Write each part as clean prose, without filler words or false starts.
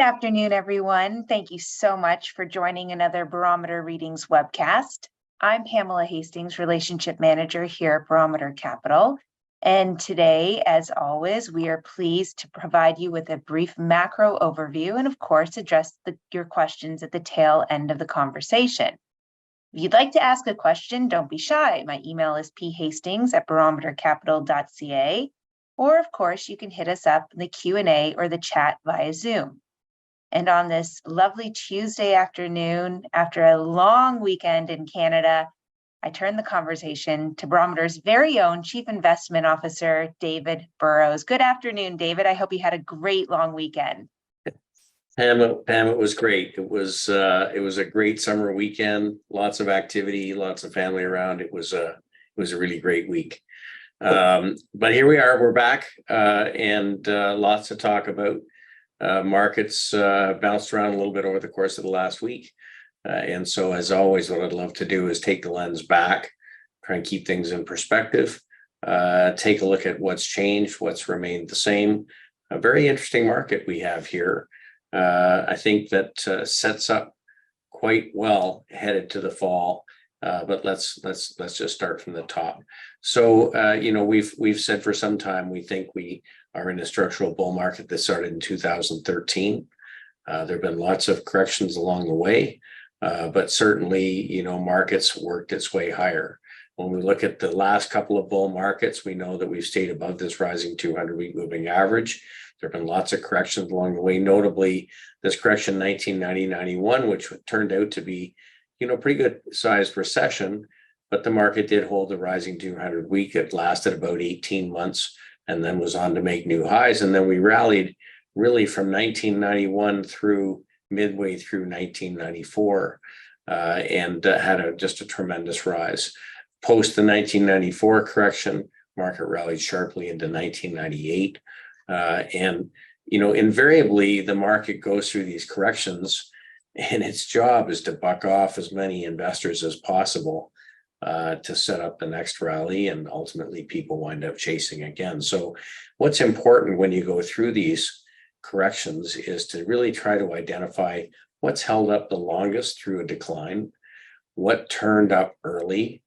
afternoon, everyone. Thank you so much for joining another Barometer Readings webcast. I'm Pamela Hastings, Relationship Manager here at Barometer Capital. And today, as always, we are pleased to provide you with a brief macro overview and, of course, address your questions at the tail end of the conversation. If you'd like to ask a question, don't be shy. My email is phastings@barometercapital.ca. Or, of course, you can hit us up in the Q&A or the chat via Zoom. And on this lovely Tuesday afternoon, after a long weekend in Canada, I turn the conversation to Barometer's very own Chief Investment Officer, David Burrows. Good afternoon, David. I hope you had a great long weekend. Pam, it was great. It was a great summer weekend. Lots of activity, lots of family around. It was a really great week. But here we are. We're back, and lots to talk about. Markets bounced around a little bit over the course of the last week. And so, as always, what I'd love to do is take the lens back, try and keep things in perspective, take a look at what's changed, what's remained the same. A very interesting market we have here. I think that sets up quite well headed to the fall. But let's just start from the top. So we've said for some time we think we are in a structural bull market that started in 2013. There have been lots of corrections along the way, but certainly markets worked its way higher. When we look at the last couple of bull markets, we know that we've stayed above this rising 200-week moving average. There have been lots of corrections along the way, notably this correction 1990-91, which turned out to be pretty good sized recession, but the market did hold the rising 200-week. It lasted about 18 months and then was on to make new highs. And then we rallied really from 1991 through midway through 1994 and had just a tremendous rise. Post the 1994 correction, market rallied sharply into 1998. Invariably, the market goes through these corrections, and its job is to buck off as many investors as possible to set up the next rally, and ultimately people wind up chasing again. So what's important when you go through these corrections is to really try to identify what's held up the longest through a decline, what turned up early,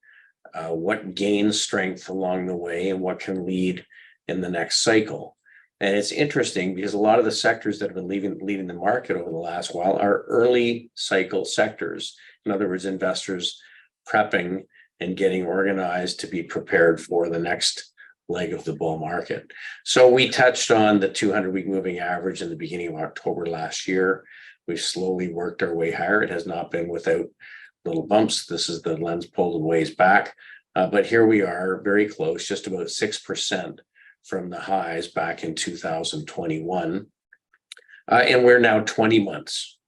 what gained strength along the way, and what can lead in the next cycle. And it's interesting because a lot of the sectors that have been leading the market over the last while are early cycle sectors. In other words, investors prepping and getting organized to be prepared for the next leg of the bull market. So we touched on the 200-week moving average in the beginning of October last year. We've slowly worked our way higher. It has not been without little bumps. This is the lens pulled a ways back. But here we are, very close, just about 6% from the highs back in 2021. And we're now 20 months.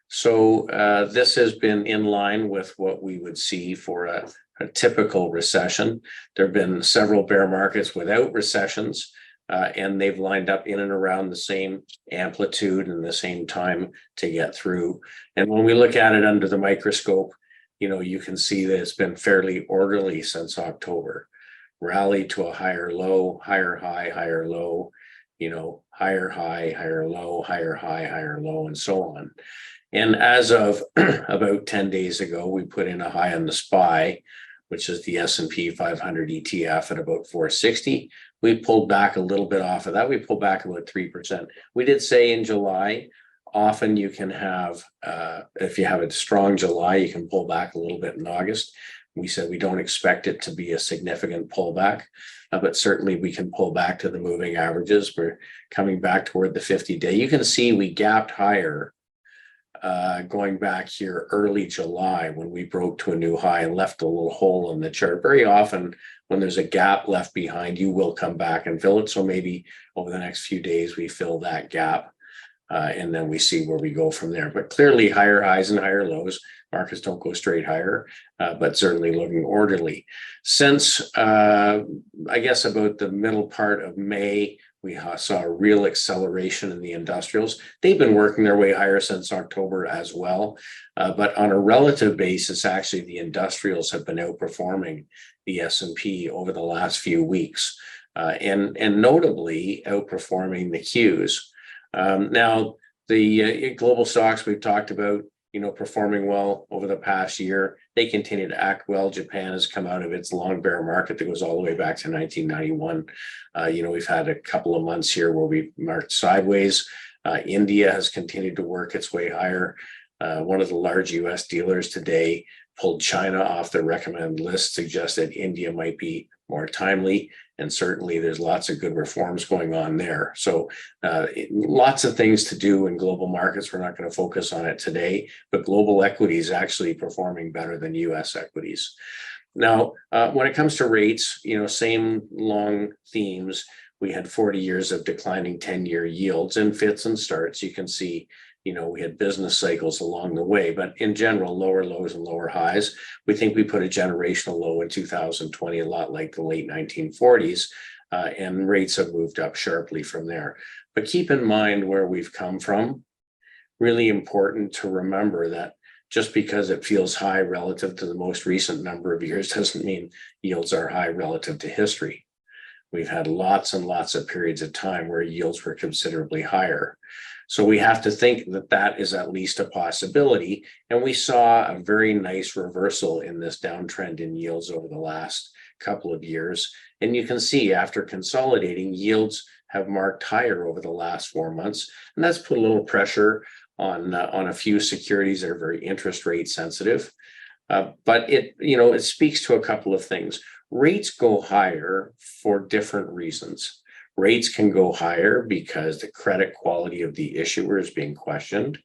So this has been in line with what we would see for a typical recession. There have been several bear markets without recessions, and they've lined up in and around the same amplitude and the same time to get through. And when we look at it under the microscope, you can see that it's been fairly orderly since October. Rally to a higher low, higher high, higher low, higher high, higher low, higher high, higher low, and so on. And as of about 10 days ago, we put in a high on the SPY, which is the S&P 500 ETF at about 460. We pulled back a little bit off of that. We pulled back about 3%. We did say in July, often you can have, if you have a strong July, you can pull back a little bit in August. We said we don't expect it to be a significant pullback, but certainly we can pull back to the moving averages. We're coming back toward the 50-day. You can see we gapped higher going back here early July when we broke to a new high and left a little hole in the chart. Very often when there's a gap left behind, you will come back and fill it. So maybe over the next few days, we fill that gap and then we see where we go from there. But clearly higher highs and higher lows. Markets don't go straight higher, but certainly looking orderly. Since, I guess, about the middle part of May, we saw a real acceleration in the industrials. They've been working their way higher since October as well. But on a relative basis, actually, the industrials have been outperforming the S&P over the last few weeks, and notably outperforming the Qs. Now, The global stocks we've talked about, performing well over the past year. They continue to act well. Japan has come out of its long bear market that goes all the way back to 1991. We've had a couple of months here where we've marked sideways. India has continued to work its way higher. One of the large US dealers today pulled China off their recommended list, suggested India might be more timely. And certainly there's lots of good reforms going on there. So lots of things to do in global markets. We're not going to focus on it today, but global equity is actually performing better than US equities. Now, when it comes to rates, same long themes. We had 40 years of declining 10-year yields and fits and starts. You can see, we had business cycles along the way, but in general, lower lows and lower highs. We think we put a generational low in 2020, a lot like the late 1940s, and rates have moved up sharply from there. But keep in mind where we've come from. Really important to remember that just because it feels high relative to the most recent number of years doesn't mean yields are high relative to history. We've had lots and lots of periods of time where yields were considerably higher. So we have to think that that is at least a possibility. And we saw a very nice reversal in this downtrend in yields over the last couple of years. And you can see after consolidating, yields have marked higher over the last 4 months. And that's put a little pressure on a few securities that are very interest rate sensitive. But it speaks to a couple of things. Rates go higher for different reasons. Rates can go higher because the credit quality of the issuer is being questioned.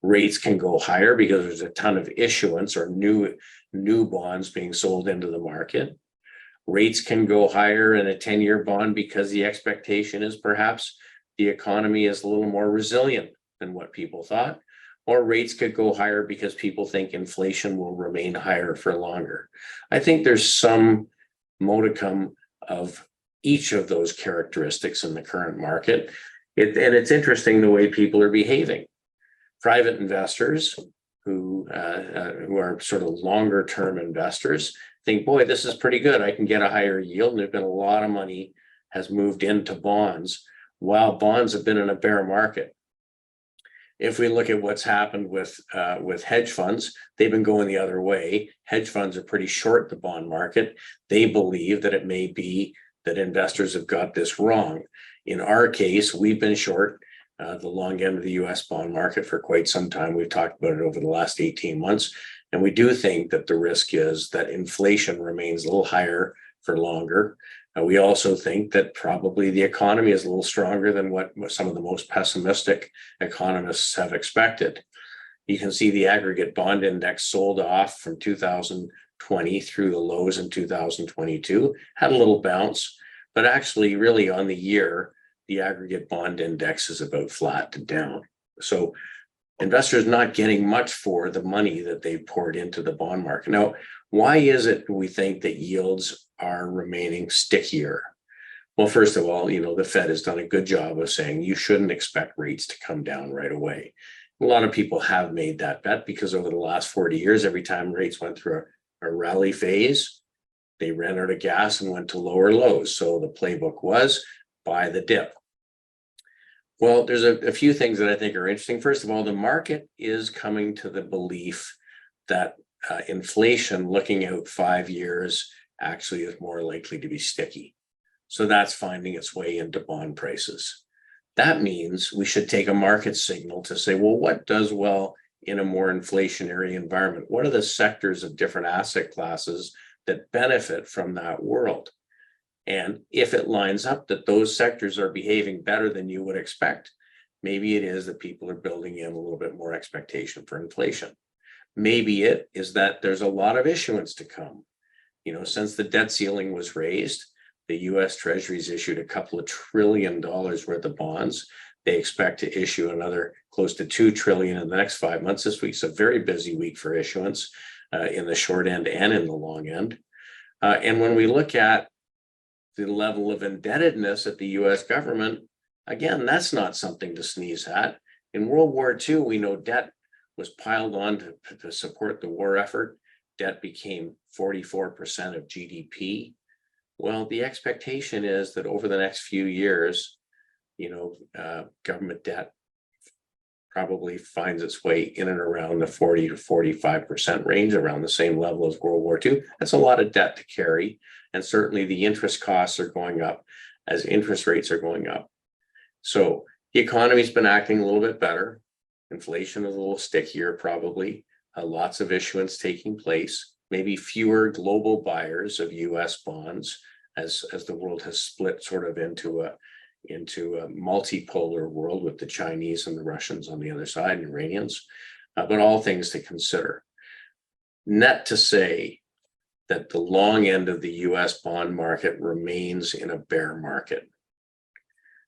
Rates can go higher because there's a ton of issuance or new bonds being sold into the market. Rates can go higher in a 10-year bond because the expectation is perhaps the economy is a little more resilient than what people thought. Or rates could go higher because people think inflation will remain higher for longer. I think there's some modicum of each of those characteristics in the current market. And it's interesting the way people are behaving. Private investors who are sort of longer term investors think, boy, this is pretty good. I can get a higher yield. And there's been a lot of money has moved into bonds while bonds have been in a bear market. If we look at what's happened with hedge funds, they've been going the other way. Hedge funds are pretty short the bond market. They believe that it may be that investors have got this wrong. In our case, we've been short the long end of the US bond market for quite some time. We've talked about it over the last 18 months. And we do think that the risk is that inflation remains a little higher for longer. We also think that probably the economy is a little stronger than what some of the most pessimistic economists have expected. You can see the aggregate bond index sold off from 2020 through the lows in 2022, had a little bounce, but actually really on the year, the aggregate bond index is about flat to down. So investors not getting much for the money that they poured into the bond market. Now, why is it we think that yields are remaining stickier? Well, first of all, the Fed has done a good job of saying you shouldn't expect rates to come down right away. A lot of people have made that bet because over the last 40 years, every time rates went through a rally phase, they ran out of gas and went to lower lows. So the playbook was buy the dip. Well, there's a few things that I think are interesting. First of all, the market is coming to the belief that inflation looking out 5 years actually is more likely to be sticky. So that's finding its way into bond prices. That means we should take a market signal to say, well, what does well in a more inflationary environment? What are the sectors of different asset classes that benefit from that world? And if it lines up that those sectors are behaving better than you would expect, maybe it is that people are building in a little bit more expectation for inflation. Maybe it is that there's a lot of issuance to come. Since the debt ceiling was raised, the US Treasury's issued a couple of $1 trillion worth of bonds. They expect to issue another close to $2 trillion in the next 5 months. This week's a very busy week for issuance in the short end and in the long end. And when we look at the level of indebtedness at the US government, again, that's not something to sneeze at. In World War II, we know debt was piled on to support the war effort. Debt became 44% of GDP. Well, the expectation is that over the next few years, government debt probably finds its way in and around the 40 to 45% range, around the same level as World War II. That's a lot of debt to carry. And certainly the interest costs are going up as interest rates are going up. So the economy's been acting a little bit better. Inflation is a little stickier, probably. Lots of issuance taking place, maybe fewer global buyers of US bonds as the world has split sort of into a multipolar world with the Chinese and the Russians on the other side, and Iranians, but all things to consider. Net to say that the long end of the US bond market remains in a bear market.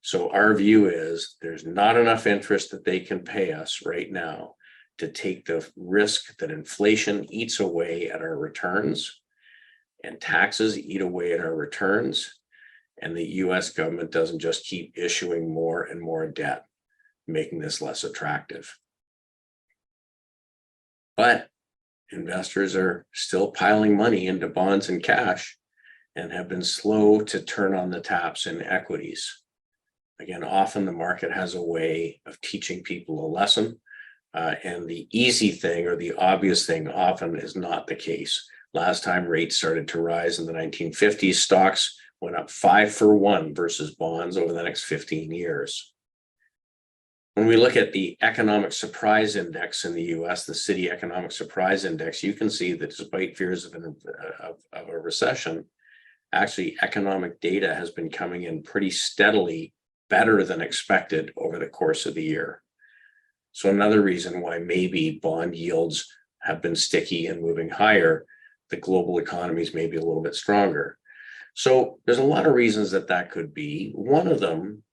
So our view is there's not enough interest that they can pay us right now to take the risk that inflation eats away at our returns and taxes eat away at our returns. And the US government doesn't just keep issuing more and more debt, making this less attractive. But investors are still piling money into bonds and cash and have been slow to turn on the taps in equities. Again, often the market has a way of teaching people a lesson, and the easy thing or the obvious thing often is not the case. Last time rates started to rise in the 1950s, stocks went up 5-for-1 versus bonds over the next 15 years. When we look at the economic surprise index in the US, the Citi Economic Surprise Index, you can see that despite fears of a recession, actually economic data has been coming in pretty steadily better than expected over the course of the year. So another reason why maybe bond yields have been sticky and moving higher, the global economies may be a little bit stronger. So there's a lot of reasons that could be. One of them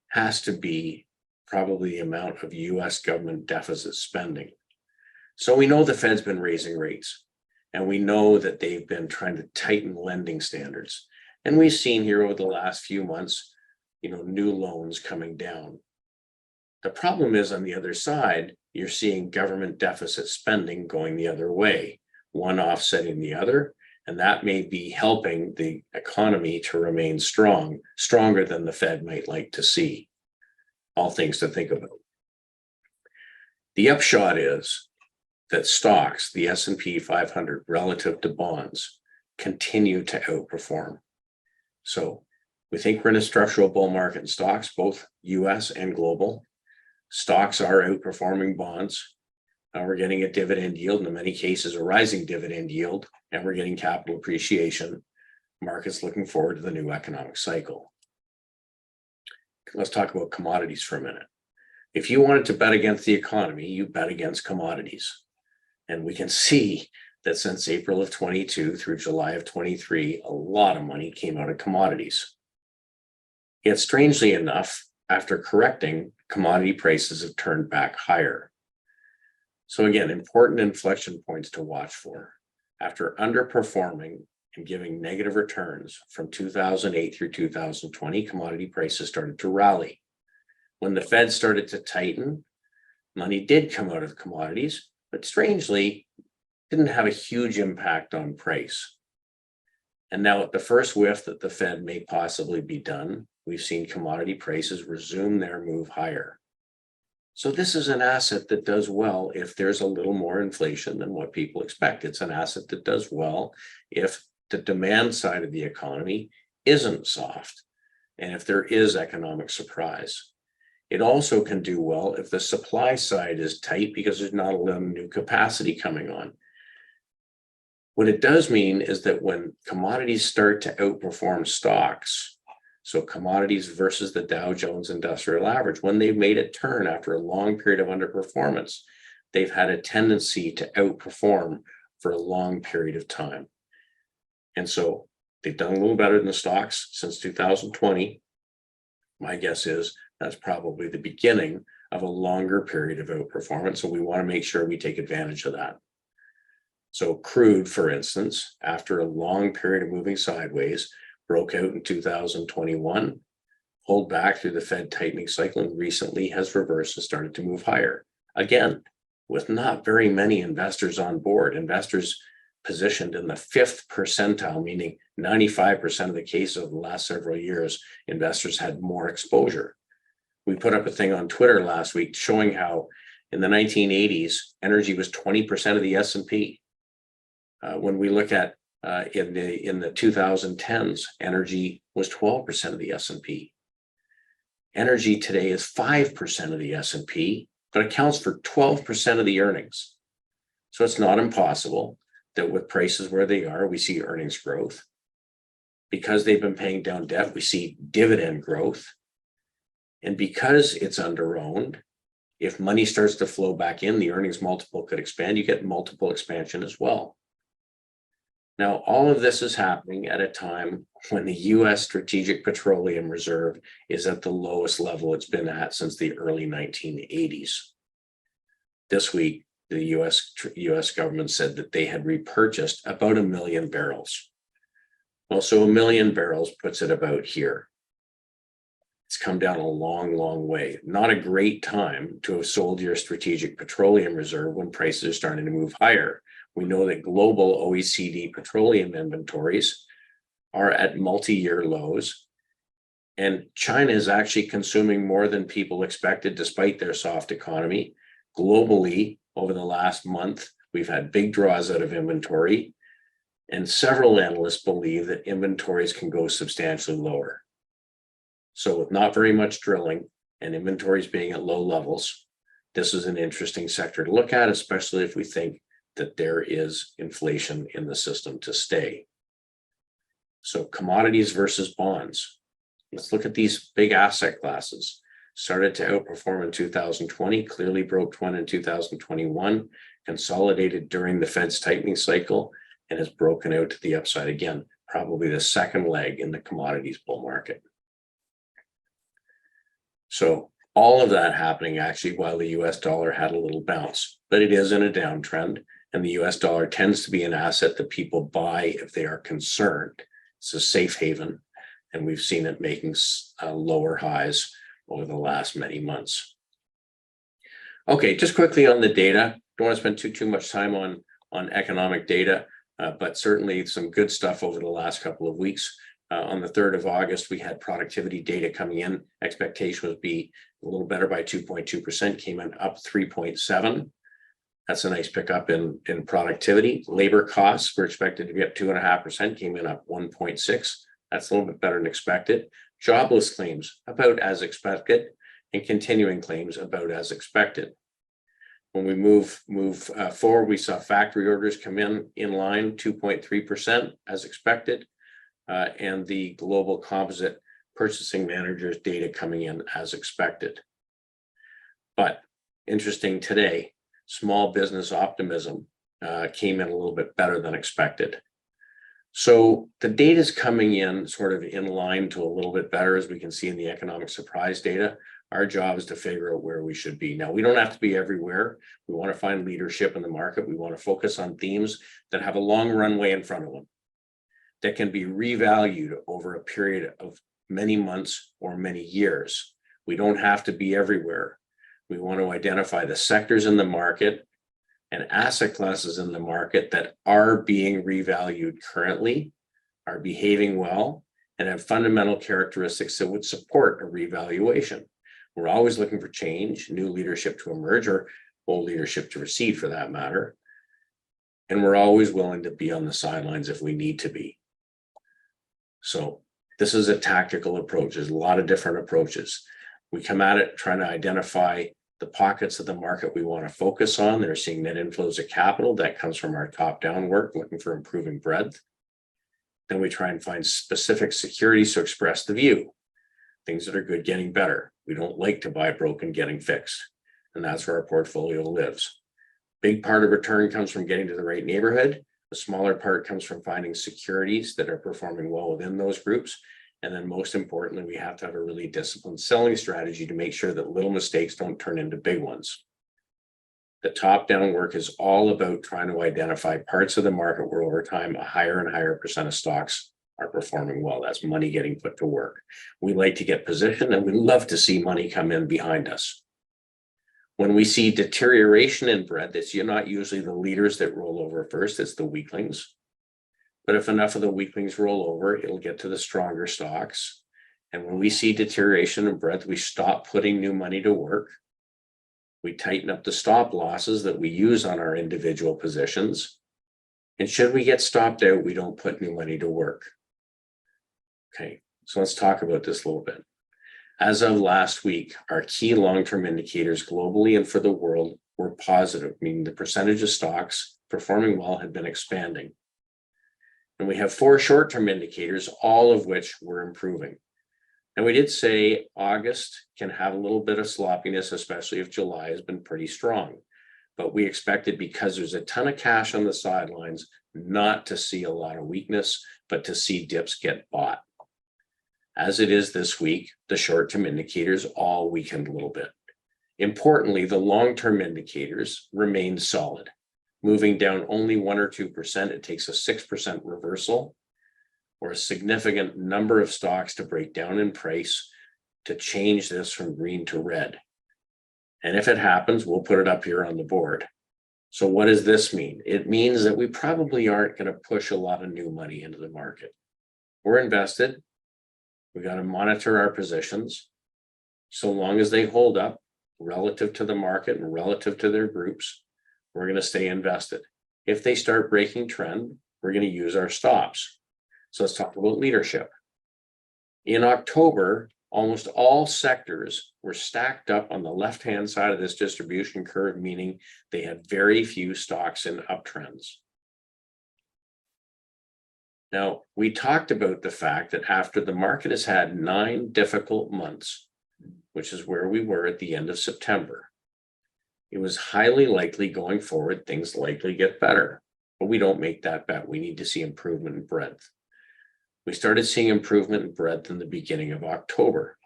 has to be probably the amount of US government deficit spending. So we know the Fed's been raising rates, and we know that they've been trying to tighten lending standards. And we've seen here over the last few months, new loans coming down. The problem is on the other side, you're seeing government deficit spending going the other way, one offsetting the other. And that may be helping the economy to remain stronger than the Fed might like to see. All things to think about. The upshot is that stocks, the S&P 500 relative to bonds, continue to outperform. So we think we're in a structural bull market in stocks, both US and global. Stocks are outperforming bonds. We're getting a dividend yield, in many cases a rising dividend yield, and we're getting capital appreciation. Markets looking forward to the new economic cycle. Let's talk about commodities for a minute. If you wanted to bet against the economy, you bet against commodities. And we can see that since April of 22 through July of 23, a lot of money came out of commodities. Yet strangely enough, after correcting, commodity prices have turned back higher. So again, important inflection points to watch for. After underperforming and giving negative returns from 2008 through 2020, commodity prices started to rally. When the Fed started to tighten, money did come out of commodities, but strangely, didn't have a huge impact on price. And now at the first whiff that the Fed may possibly be done, we've seen commodity prices resume their move higher. So this is an asset that does well if there's a little more inflation than what people expect. It's an asset that does well if the demand side of the economy isn't soft and if there is economic surprise. It also can do well if the supply side is tight because there's not a lot of new capacity coming on. What it does mean is that when commodities start to outperform stocks, so commodities versus the Dow Jones Industrial Average, when they've made a turn after a long period of underperformance, they've had a tendency to outperform for a long period of time. And so they've done a little better than the stocks since 2020. My guess is that's probably the beginning of a longer period of outperformance. So we want to make sure we take advantage of that. So crude, for instance, after a long period of moving sideways, broke out in 2021, pulled back through the Fed tightening cycle, and recently has reversed and started to move higher. Again, with not very many investors on board, investors positioned in the 5th percentile, meaning 95% of the cases of the last several years, investors had more exposure. We put up a thing on Twitter last week showing how in the 1980s, energy was 20% of the S&P. When we look at in the 2010s, energy was 12% of the S&P. Energy today is 5% of the S&P, but accounts for 12% of the earnings. So it's not impossible that with prices where they are, we see earnings growth. Because they've been paying down debt, we see dividend growth. And because it's underowned, if money starts to flow back in, the earnings multiple could expand. You get multiple expansion as well. Now, all of this is happening at a time when the US Strategic Petroleum Reserve is at the lowest level it's been at since the early 1980s. This week, the US government said that they had repurchased about 1 million barrels. Well, so 1 million barrels puts it about here. It's come down a long, long way. Not a great time to have sold your Strategic Petroleum Reserve when prices are starting to move higher. We know that global OECD petroleum inventories are at multi-year lows, and China is actually consuming more than people expected despite their soft economy. Globally, over the last month, we've had big draws out of inventory, and several analysts believe that inventories can go substantially lower. So with not very much drilling and inventories being at low levels, this is an interesting sector to look at, especially if we think that there is inflation in the system to stay. So commodities versus bonds. Let's look at these big asset classes. Started to outperform in 2020, clearly broke one in 2021, consolidated during the Fed's tightening cycle, and has broken out to the upside again, probably the second leg in the commodities bull market. So all of that happening actually while the US dollar had a little bounce, but it is in a downtrend, and the US dollar tends to be an asset that people buy if they are concerned. It's a safe haven, and we've seen it making lower highs over the last many months. Okay, just quickly on the data. Don't want to spend too much time on economic data, but certainly some good stuff over the last couple of weeks. On the 3rd of August, we had productivity data coming in. Expectation would be a little better by 2.2%, came in up 3.7%. That's a nice pickup in productivity. Labor costs were expected to be up 2.5%, came in up 1.6%. That's a little bit better than expected. Jobless claims about as expected, and continuing claims about as expected. When we move forward, we saw factory orders come in line 2.3% as expected. And the global composite purchasing managers data coming in as expected. But interesting today, small business optimism came in a little bit better than expected. So the data is coming in sort of in line to a little bit better, as we can see in the economic surprise data. Our job is to figure out where we should be. Now, we don't have to be everywhere. We want to find leadership in the market. We want to focus on themes that have a long runway in front of them, that can be revalued over a period of many months or many years. We don't have to be everywhere. We want to identify the sectors in the market and asset classes in the market that are being revalued currently, are behaving well, and have fundamental characteristics that would support a revaluation. We're always looking for change, new leadership to emerge, or old leadership to recede for that matter. And we're always willing to be on the sidelines if we need to be. So this is a tactical approach. There's a lot of different approaches. We come at it trying to identify the pockets of the market we want to focus on. They're seeing net inflows of capital. That comes from our top-down work, looking for improving breadth. Then we try and find specific securities to express the view. Things that are good getting better. We don't like to buy broken getting fixed. And that's where our portfolio lives. Big part of return comes from getting to the right neighborhood. The smaller part comes from finding securities that are performing well within those groups. And then most importantly, we have to have a really disciplined selling strategy to make sure that little mistakes don't turn into big ones. The top-down work is all about trying to identify parts of the market where over time, a higher and higher percent of stocks are performing well. That's money getting put to work. We like to get positioned, and we love to see money come in behind us. When we see deterioration in breadth, it's not usually the leaders that roll over first, it's the weaklings. But if enough of the weaklings roll over, it'll get to the stronger stocks. And when we see deterioration in breadth, we stop putting new money to work. We tighten up the stop losses that we use on our individual positions. And should we get stopped out, we don't put new money to work. Okay, so let's talk about this a little bit. As of last week, our key long-term indicators globally and for the world were positive, meaning the percentage of stocks performing well had been expanding. And we have 4 short-term indicators, all of which were improving. And we did say August can have a little bit of sloppiness, especially if July has been pretty strong. But we expected, because there's a ton of cash on the sidelines, not to see a lot of weakness, but to see dips get bought. As it is this week, the short-term indicators all weakened a little bit. Importantly, the long-term indicators remained solid, moving down only 1 or 2%. It takes a 6% reversal or a significant number of stocks to break down in price to change this from green to red. And if it happens, we'll put it up here on the board. So what does this mean? It means that we probably aren't going to push a lot of new money into the market. We're invested. We got to monitor our positions. So long as they hold up relative to the market and relative to their groups, we're going to stay invested. If they start breaking trend, we're going to use our stops. So let's talk about leadership. In October, almost all sectors were stacked up on the left-hand side of this distribution curve, meaning they had very few stocks in uptrends. Now, we talked about the fact that after the market has had 9 difficult months, which is where we were at the end of September, it was highly likely going forward, things likely get better. But we don't make that bet. We need to see improvement in breadth. We started seeing improvement in breadth in the beginning of October.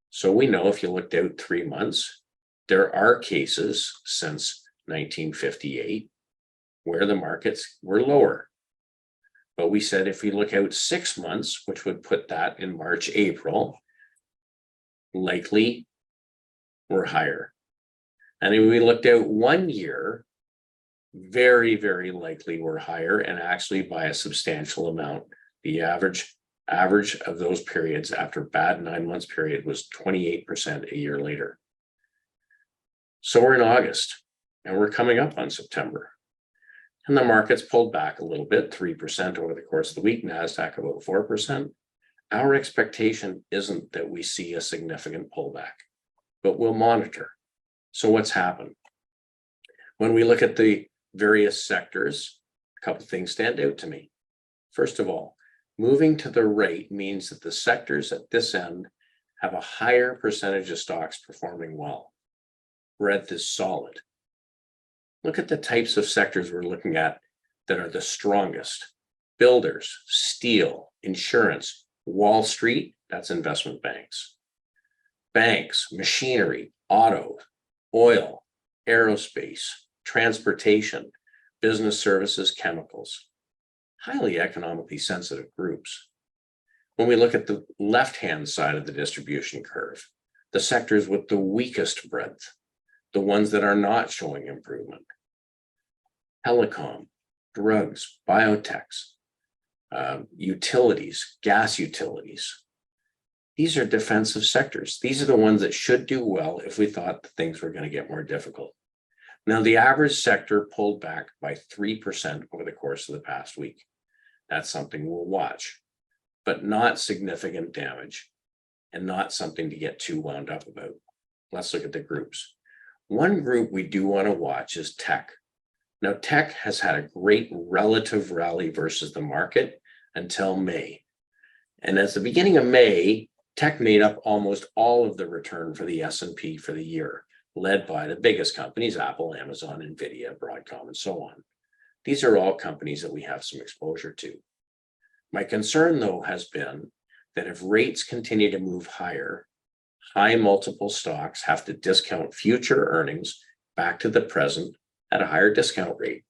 So we know if you looked out 3 months, there are cases since 1958 where the markets were lower. But we said if we look out 6 months, which would put that in March, April, likely we're higher. And if we looked out 1 year, very, very likely we're higher, and actually by a substantial amount. The average of those periods after bad 9 months period was 28% a year later. So we're in August and we're coming up on September. And the market's pulled back a little bit, 3% over the course of the week, NASDAQ about 4%. Our expectation isn't that we see a significant pullback, but we'll monitor. So what's happened? When we look at the various sectors, a couple of things stand out to me. First of all, moving to the right means that the sectors at this end have a higher percentage of stocks performing well. Breadth is solid. Look at the types of sectors we're looking at that are the strongest. Builders, steel, insurance, Wall Street, that's investment banks. Banks, machinery, auto, oil, aerospace, transportation, business services, chemicals. Highly economically sensitive groups. When we look at the left-hand side of the distribution curve, the sectors with the weakest breadth, the ones that are not showing improvement. Telecom, drugs, biotechs, utilities, gas utilities. These are defensive sectors. These are the ones that should do well if we thought that things were going to get more difficult. Now, the average sector pulled back by 3% over the course of the past week. That's something we'll watch, but not significant damage and not something to get too wound up about. Let's look at the groups. One group we do want to watch is tech. Now, tech has had a great relative rally versus the market until May. And at the beginning of May, tech made up almost all of the return for the S&P for the year, led by the biggest companies, Apple, Amazon, Nvidia, Broadcom, and so on. These are all companies that we have some exposure to. My concern, though, has been that if rates continue to move higher, high multiple stocks have to discount future earnings back to the present at a higher discount rate,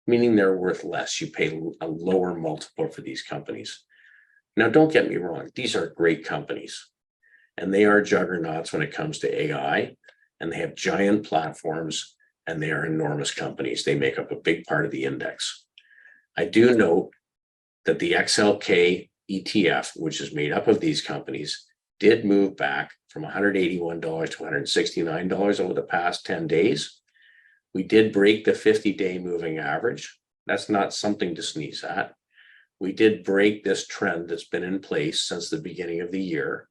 meaning they're worth less. You pay a lower multiple for these companies. Now, don't get me wrong. These are great companies, and they are juggernauts when it comes to AI, and they have giant platforms, and they are enormous companies. They make up a big part of the index. I do note that the XLK ETF, which is made up of these companies, did move back from $181 to $169 over the past 10 days. We did break the 50-day moving average. That's not something to sneeze at. We did break this trend that's been in place since the beginning of the year.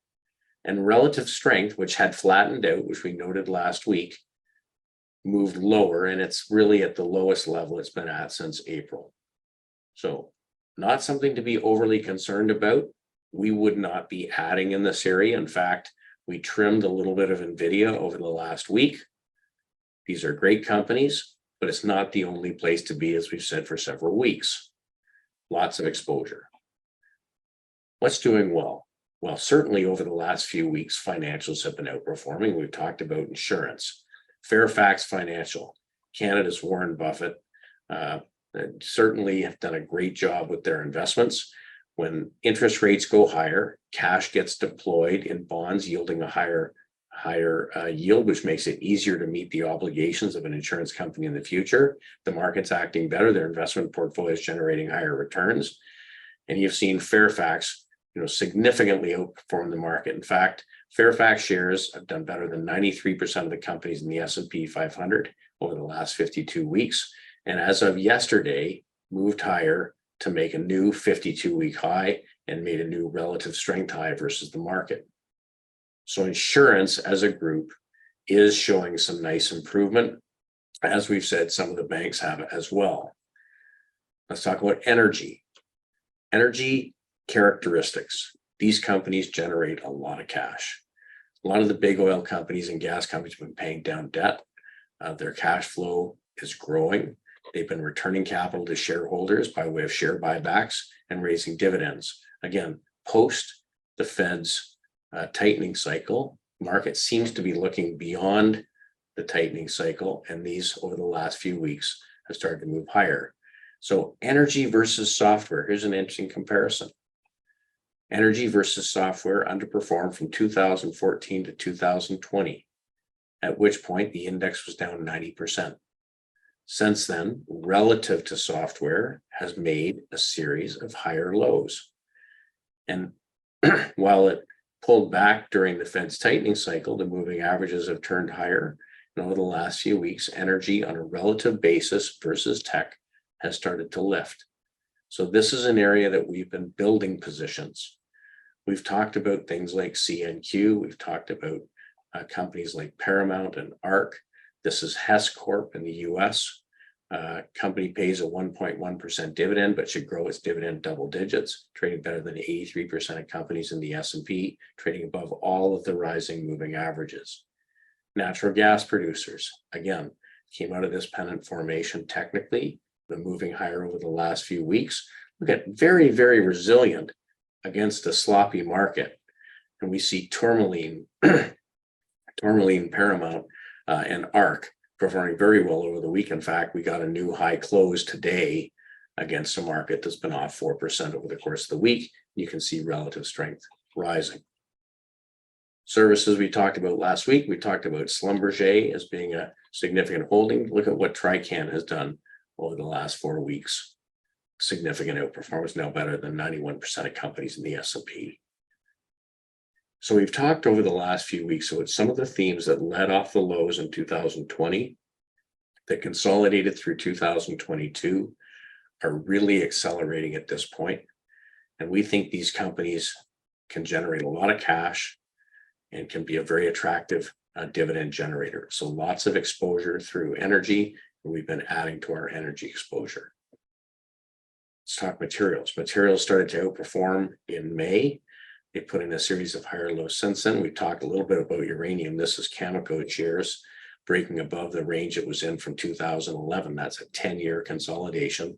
And relative strength, which had flattened out, which we noted last week, moved lower, and it's really at the lowest level it's been at since April. So not something to be overly concerned about. We would not be adding in this area. In fact, we trimmed a little bit of NVIDIA over the last week. These are great companies, but it's not the only place to be, as we've said for several weeks. Lots of exposure. What's doing well? Well, certainly over the last few weeks, financials have been outperforming. We've talked about insurance. Fairfax Financial, Canada's Warren Buffett, certainly have done a great job with their investments. When interest rates go higher, cash gets deployed in bonds yielding a higher yield, which makes it easier to meet the obligations of an insurance company in the future. The market's acting better, their investment portfolio is generating higher returns. And you've seen Fairfax, significantly outperform the market. In fact, Fairfax shares have done better than 93% of the companies in the S&P 500 over the last 52 weeks. And as of yesterday, moved higher to make a new 52-week high and made a new relative strength high versus the market. So insurance as a group is showing some nice improvement. As we've said, some of the banks have as well. Let's talk about energy. Energy characteristics. These companies generate a lot of cash. A lot of the big oil companies and gas companies have been paying down debt. Their cash flow is growing. They've been returning capital to shareholders by way of share buybacks and raising dividends. Again, post the Fed's tightening cycle, market seems to be looking beyond the tightening cycle, and these over the last few weeks have started to move higher. So energy versus software, here's an interesting comparison. Energy versus software underperformed from 2014 to 2020, at which point the index was down 90%. Since then, relative to software has made a series of higher lows. And while it pulled back during the Fed's tightening cycle, the moving averages have turned higher. And over the last few weeks, energy on a relative basis versus tech has started to lift. So this is an area that we've been building positions. We've talked about things like CNQ. We've talked about companies like Paramount and ARC. This is Hess Corp in the US. Company pays a 1.1% dividend, but should grow its dividend double digits, trading better than 83% of companies in the S&P, trading above all of the rising moving averages. Natural gas producers, again, came out of this pennant formation technically, been moving higher over the last few weeks. Look at very, very resilient against a sloppy market. And we see Tourmaline, Paramount, and ARC performing very well over the week. In fact, we got a new high close today against a market that's been off 4% over the course of the week. You can see relative strength rising. Services we talked about last week. We talked about Schlumberger as being a significant holding. Look at what Trican has done over the last 4 weeks. Significant outperformance, now better than 91% of companies in the S&P. So we've talked over the last few weeks about some of the themes that led off the lows in 2020, that consolidated through 2022, are really accelerating at this point. And we think these companies can generate a lot of cash and can be a very attractive dividend generator. So lots of exposure through energy, and we've been adding to our energy exposure. Let's talk materials. Materials started to outperform in May. They put in a series of higher lows since then. We talked a little bit about uranium. This is Cameco shares breaking above the range it was in from 2011. That's a 10-year consolidation.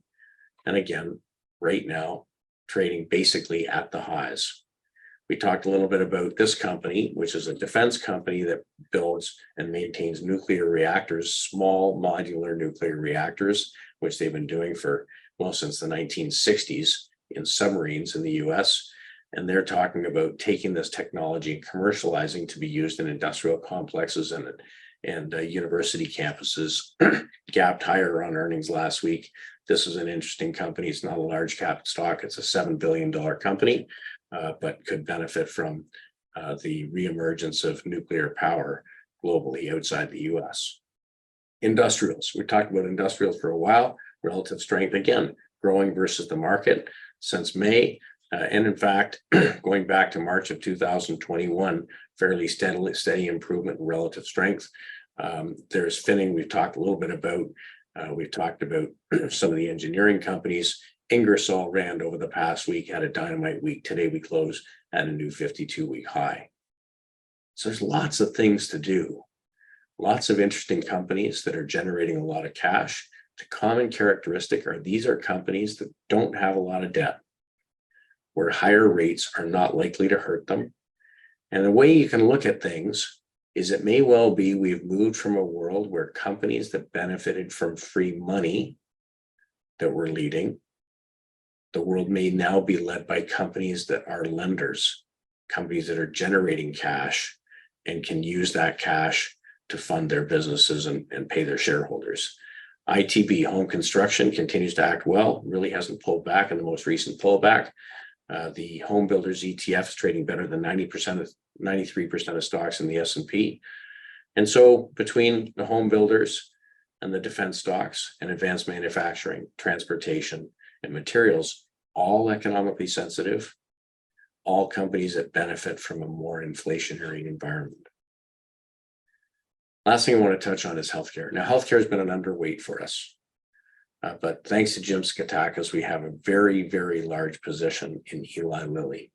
And again, right now, trading basically at the highs. We talked a little bit about this company, which is a defense company that builds and maintains nuclear reactors, small modular nuclear reactors, which they've been doing for, well, since the 1960s in submarines in the US. And they're talking about taking this technology and commercializing to be used in industrial complexes and university campuses. Gapped higher on earnings last week. This is an interesting company. It's not a large cap stock. It's a $7 billion company, but could benefit from the reemergence of nuclear power globally outside the US. Industrials, we talked about industrials for a while, relative strength, again, growing versus the market since May. And in fact, going back to March of 2021, fairly steady improvement in relative strength. There's Finning, we've talked a little bit about. We've talked about some of the engineering companies. Ingersoll Rand over the past week had a dynamite week. Today we close at a new 52-week high. So there's lots of things to do. Lots of interesting companies that are generating a lot of cash. The common characteristic are these are companies that don't have a lot of debt, where higher rates are not likely to hurt them. And the way you can look at things is it may well be we've moved from a world where companies that benefited from free money that were leading, the world may now be led by companies that are lenders, companies that are generating cash and can use that cash to fund their businesses and pay their shareholders. ITB, home construction, continues to act well, really hasn't pulled back in the most recent pullback. The home builders ETF is trading better than 93% of stocks in the S&P. And so between the home builders and the defense stocks and advanced manufacturing, transportation, and materials, all economically sensitive, all companies that benefit from a more inflationary environment. Last thing I want to touch on is healthcare. Now, healthcare has been an underweight for us. But thanks to Jim Skatakis, we have a very, very large position in Eli Lilly.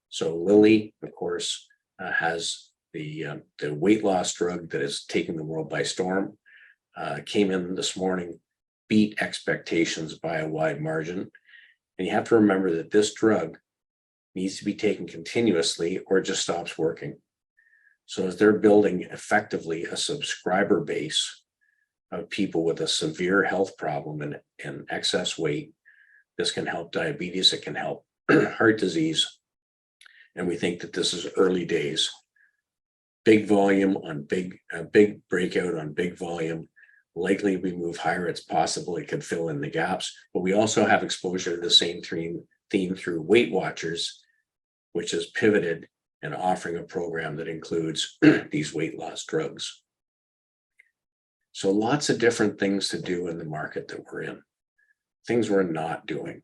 So Lilly, of course, has the weight loss drug that is taking the world by storm. Came in this morning, beat expectations by a wide margin. And you have to remember that this drug needs to be taken continuously or it just stops working. So as they're building effectively a subscriber base of people with a severe health problem and excess weight, this can help diabetes, it can help heart disease. And we think that this is early days. Big volume on big breakout on big volume. Likely we move higher, it's possible it could fill in the gaps, but we also have exposure to the same theme through Weight Watchers, which has pivoted and offering a program that includes these weight loss drugs. So lots of different things to do in the market that we're in. Things we're not doing.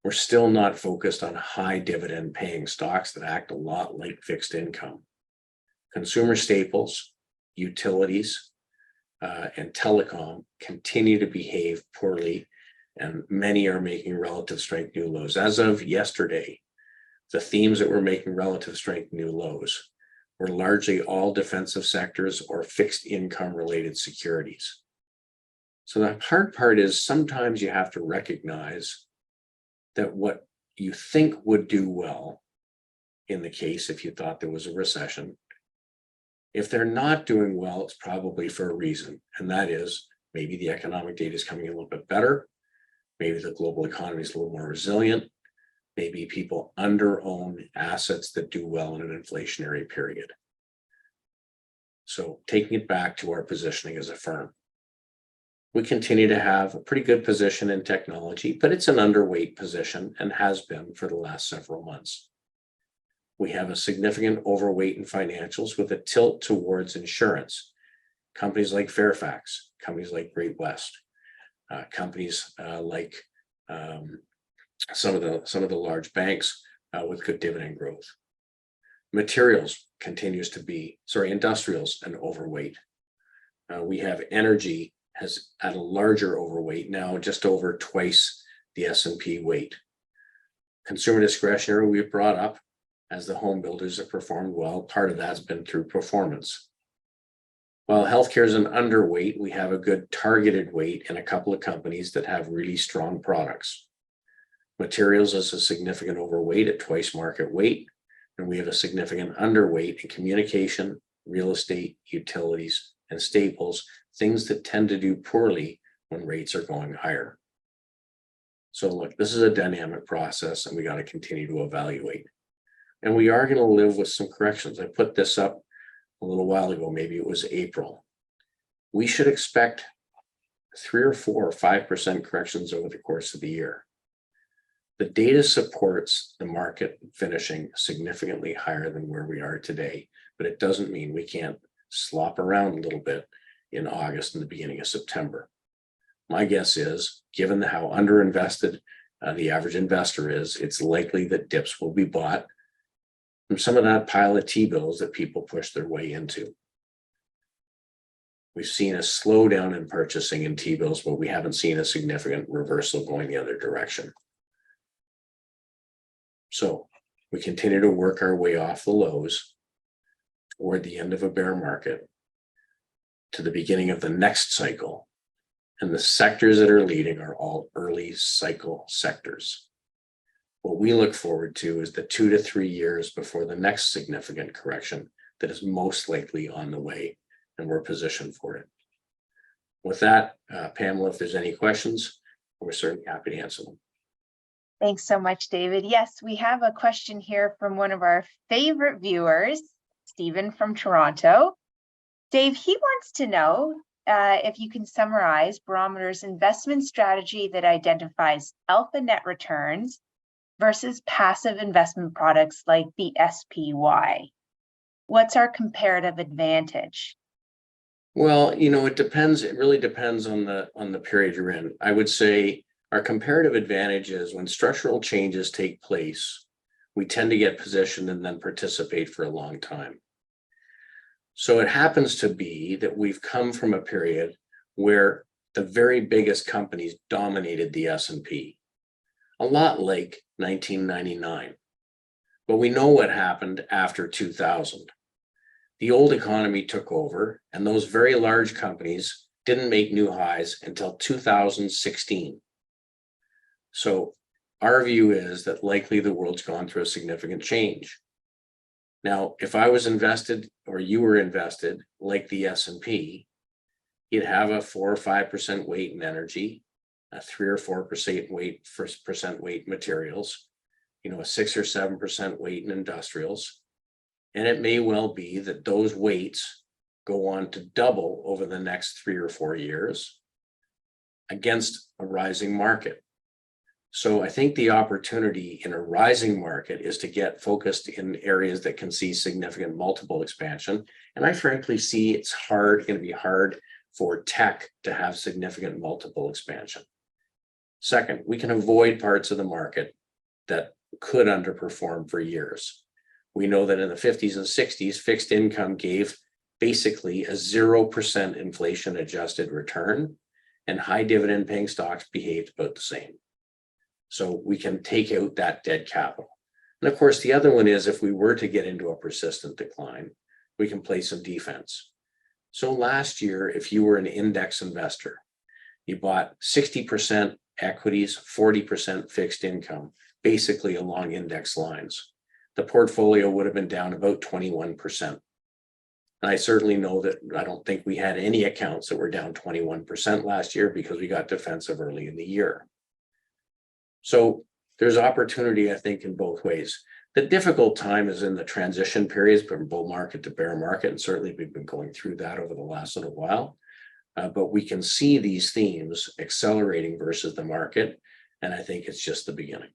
We're still not focused on high dividend paying stocks that act a lot like fixed income. Consumer staples, utilities, and telecom continue to behave poorly, and many are making relative strength new lows. As of yesterday, the themes that were making relative strength new lows were largely all defensive sectors or fixed income related securities. So the hard part is sometimes you have to recognize that what you think would do well in the case if you thought there was a recession, if they're not doing well, it's probably for a reason. And that is maybe the economic data is coming a little bit better. Maybe the global economy is a little more resilient. Maybe people under-own assets that do well in an inflationary period. So taking it back to our positioning as a firm, we continue to have a pretty good position in technology, but it's an underweight position and has been for the last several months. We have a significant overweight in financials with a tilt towards insurance. Companies like Fairfax, companies like Great West, companies like some of the large banks with good dividend growth. Materials continues to be, industrials an overweight. We have energy has at a larger overweight now, just over twice the S&P weight. Consumer discretionary we've brought up as the home builders have performed well. Part of that's been through performance. While healthcare is an underweight, we have a good targeted weight in a couple of companies that have really strong products. Materials is a significant overweight at twice market weight, and we have a significant underweight in communication, real estate, utilities, and staples, things that tend to do poorly when rates are going higher. So look, this is a dynamic process and we got to continue to evaluate. And we are going to live with some corrections. I put this up a little while ago, maybe it was April. We should expect 3 or 4 or 5% corrections over the course of the year. The data supports the market finishing significantly higher than where we are today, but it doesn't mean we can't slop around a little bit in August and the beginning of September. My guess is, given how underinvested the average investor is, it's likely that dips will be bought from some of that pile of T-bills that people push their way into. We've seen a slowdown in purchasing in T-bills, but we haven't seen a significant reversal going the other direction. So we continue to work our way off the lows toward the end of a bear market to the beginning of the next cycle. And the sectors that are leading are all early cycle sectors. What we look forward to is the 2 to 3 years before the next significant correction that is most likely on the way, and we're positioned for it. With that, Pamela, if there's any questions, we're certainly happy to answer them. Thanks so much, David. Yes, we have a question here from one of our favorite viewers, Stephen from Toronto. Dave, he wants to know if you can summarize Barometer's investment strategy that identifies alpha net returns versus passive investment products like the SPY. What's our comparative advantage? Well, it depends. It really depends on the period you're in. I would say our comparative advantage is when structural changes take place, we tend to get positioned and then participate for a long time. So it happens to be that we've come from a period where the very biggest companies dominated the S&P, a lot like 1999. But we know what happened after 2000. The old economy took over, and those very large companies didn't make new highs until 2016. So our view is that likely the world's gone through a significant change. Now, if I was invested or you were invested like the S&P, you'd have a 4 or 5% weight in energy, a 3 or 4% weight in materials, a 6 or 7% weight in industrials. And it may well be that those weights go on to double over the next 3 or 4 years against a rising market. So I think the opportunity in a rising market is to get focused in areas that can see significant multiple expansion. And I frankly see it's going to be hard for tech to have significant multiple expansion. Second, we can avoid parts of the market that could underperform for years. We know that in the 50s and 60s, fixed income gave basically a 0% inflation adjusted return, and high dividend paying stocks behaved about the same. So we can take out that dead capital. And of course, the other one is if we were to get into a persistent decline, we can play some defense. So last year, if you were an index investor, you bought 60% equities, 40% fixed income, basically along index lines. The portfolio would have been down about 21%. And I certainly know that I don't think we had any accounts that were down 21% last year because we got defensive early in the year. So there's opportunity, I think, in both ways. The difficult time is in the transition periods from bull market to bear market. And certainly we've been going through that over the last little while. But we can see these themes accelerating versus the market. And I think it's just the beginning.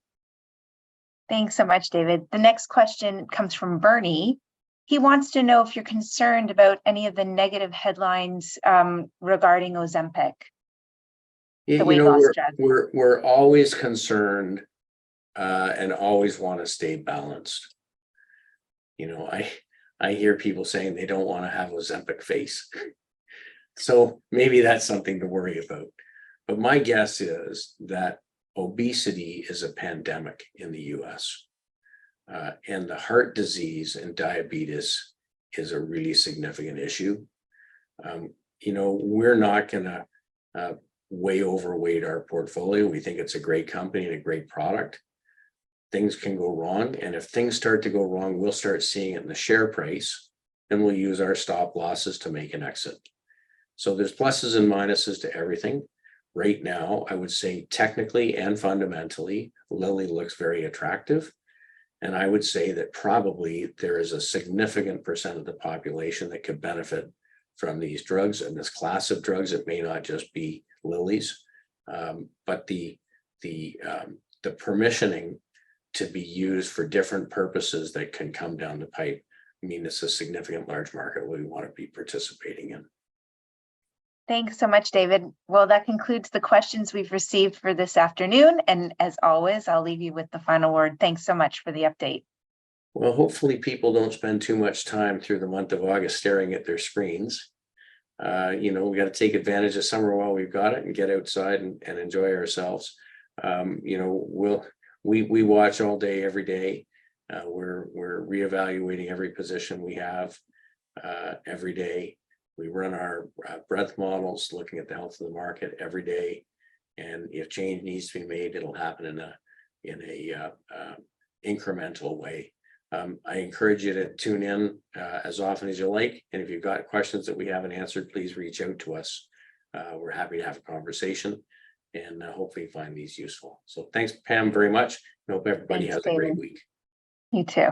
Thanks so much, David. The next question comes from Bernie. He wants to know if you're concerned about any of the negative headlines regarding Ozempic. We're always concerned and always want to stay balanced. I hear people saying they don't want to have Ozempic face. So maybe that's something to worry about. But my guess is that obesity is a pandemic in the US. And the heart disease and diabetes is a really significant issue. We're not going to way overweight our portfolio. We think it's a great company and a great product. Things can go wrong. And if things start to go wrong, we'll start seeing it in the share price, and we'll use our stop losses to make an exit. So there's pluses and minuses to everything. Right now, I would say technically and fundamentally, Lilly looks very attractive. And I would say that probably there is a significant percent of the population that could benefit from these drugs and this class of drugs. It may not just be Lilly's, but the the permissioning to be used for different purposes that can come down the pipe. I mean, it's a significant large market we want to be participating in. Thanks so much, David. Well, that concludes the questions we've received for this afternoon. And as always, I'll leave you with the final word. Thanks so much for the update. Well, hopefully people don't spend too much time through the month of August staring at their screens. We got to take advantage of summer while we've got it and get outside and enjoy ourselves. We watch all day, every day. We're reevaluating every position we have every day. We run our breadth models, looking at the health of the market every day. And if change needs to be made, it'll happen in a incremental way. I encourage you to tune in as often as you like. And if you've got questions that we haven't answered, please reach out to us. We're happy to have a conversation and hopefully find these useful. So thanks, Pam, very much. I hope everybody Thanks, has a great David. week. You too.